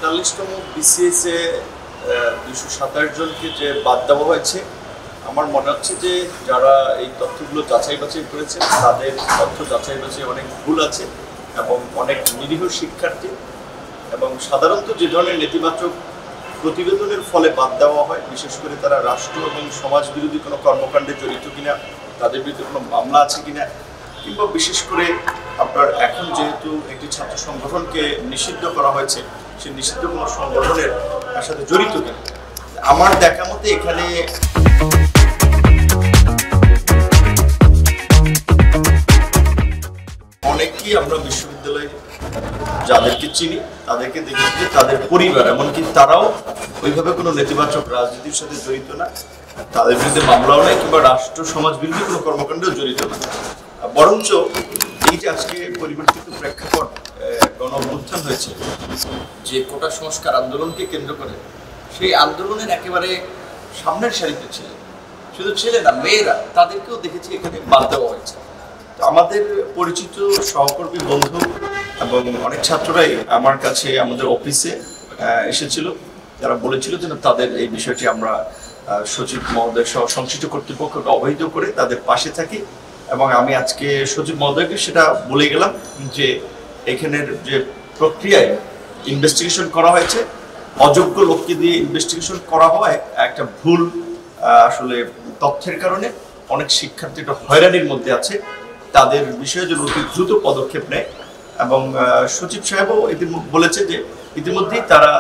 43তম BCS এ 227 জনকে যে বাদ দেওয়া হয়েছে, আমার মনে হচ্ছে যে যারা এই তথ্যগুলো যাচাই বাছাই করেছে তাদের তথ্য যাচাই বাছাই অনেক ভুল আছে এবং অনেক নিরীহ শিক্ষার্থী এবং সাধারণত যে ধরনের নেতিবাচক প্রতিবেদনের ফলে বাদ দেওয়া হয়, বিশেষ করে তারা রাষ্ট্র এবং সমাজ বিরোধী কোনো কর্মকাণ্ডে জড়িত কিনা, তাদের বিরুদ্ধে কোনো মামলা আছে কিনা, কিংবা বিশেষ করে আপনার এখন যেহেতু একটি ছাত্র সংগঠনকে নিষিদ্ধ করা হয়েছে, সেই নিষিদ্ধ কোনো সংগঠনের তার সাথে জড়িত কিনা, আমার দেখা মতে এখানে অনেকেই আমরা বিশ্ববিদ্যালয়ে যাদেরকে চিনি তাদেরকে দেখেছি যে তাদের পরিবার এমনকি তারাও ওইভাবে কোনো নেতিবাচক রাজনীতির সাথে জড়িত না, তাদের বিরুদ্ধে মামলাও নেই কিংবা রাষ্ট্র সমাজ বিরোধী কোনো কর্মকাণ্ডেও জড়িত না। বরঞ্চ এই যে আজকে পরিবর্তিত প্রেক্ষাপট গণ অভ্যুত্থান হয়েছে, যে কোটা সংস্কার আন্দোলনকে কেন্দ্র করে, সেই আন্দোলনের একেবারে সামনের সারিতে ছিলেন, শুধু ছেলে না মেয়েরা, তাদেরকেও দেখেছি এখানে বাদ দেওয়া হয়েছে। তো আমাদের পরিচিত সহকর্মী বন্ধু এবং অনেক ছাত্ররাই আমার কাছে আমাদের অফিসে এসেছিল, যারা বলেছিল যে তাদের এই বিষয়টি আমরা সচিব মহোদয় সহ সংশ্লিষ্ট কর্তৃপক্ষকে অবহিত করে তাদের পাশে থাকি এবং আমি আজকে সচিব মহোদয়কে সেটা বলে গেলাম যে এখানের যে প্রক্রিয়ায় ইনভেস্টিগেশন করা হয়েছে, অযোগ্য লোককে দিয়ে ইনভেস্টিগেশন করা হয় একটা ভুল আসলে তথ্যের কারণে অনেক শিক্ষার্থী একটা হয়রানির মধ্যে আছে, তাদের বিষয়ে যেন অতি দ্রুত পদক্ষেপ নেয়। এবং সচিব সাহেবও বলেছে যে ইতিমধ্যেই তারা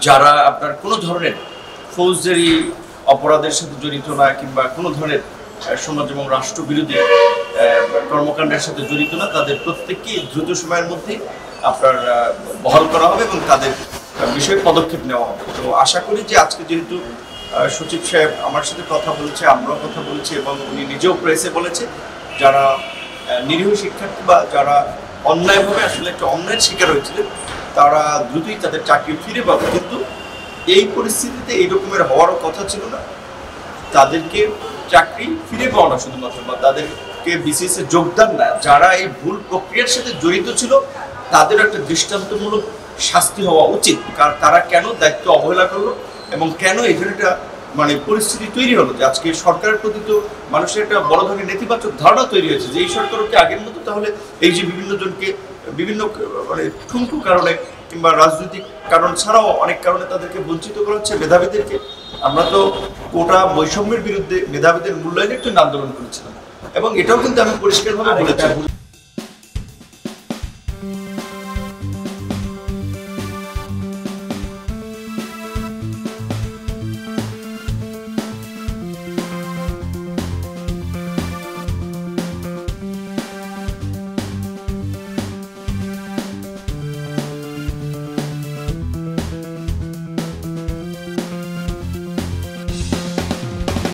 যারা কোনো ধরনের ফৌজদারি অপরাধের সাথে জড়িত না কিংবা কোনো ধরনের সমাজ এবং রাষ্ট্র বিরোধী কর্মকাণ্ডের সাথে জড়িত না, তাদের প্রত্যেককেই দ্রুত সময়ের মধ্যে বহাল করা হবে এবং তাদের বিষয়ে পদক্ষেপ নেওয়া হবে। তো আশা করি যে আজকে যেহেতু সচিব সাহেব আমার সাথে কথা বলেছে, আমরাও কথা বলেছি এবং উনি নিজেও প্রেসে বলেছে, যারা নিরীহ শিক্ষার্থী বা যারা অন্যায়ভাবে আসলে একটা অন্যায়ের শিকার হয়েছিলেন তারা দ্রুতই তাদের চাকরি ফিরে পাবে। কিন্তু এই পরিস্থিতিতে এই রকমের হওয়ারও কথা ছিল না, তাদেরকে চাকরি ফিরে পাওয়া না শুধুমাত্র, বা তাদেরকে বিসিএস এ যোগদান না, যারা এই ভুল প্রক্রিয়ার সাথে জড়িত ছিল তাদের একটা দৃষ্টান্তমূলক শাস্তি হওয়া উচিত। কারণ তারা কেন দায়িত্ব অবহেলা করলো এবং কেন এখানে একটা পরিস্থিতি তৈরি হলো যে আজকে সরকারের প্রতি তো মানুষের একটা বড় ধরনের নেতিবাচক ধারণা তৈরি হয়েছে যে এই সরকারকে আগের মতো তাহলে এই যে বিভিন্ন জনকে বিভিন্ন ঠুনকু কারণে কিংবা রাজনৈতিক কারণ ছাড়াও অনেক কারণে তাদেরকে বঞ্চিত করা হচ্ছে, মেধাবীদেরকে। আমরা তো কোটা বৈষম্যের বিরুদ্ধে মেধাবীদের মূল্যায়নের জন্য আন্দোলন করেছিলাম এবং এটাও কিন্তু আমি পরিষ্কারভাবে বলেছি।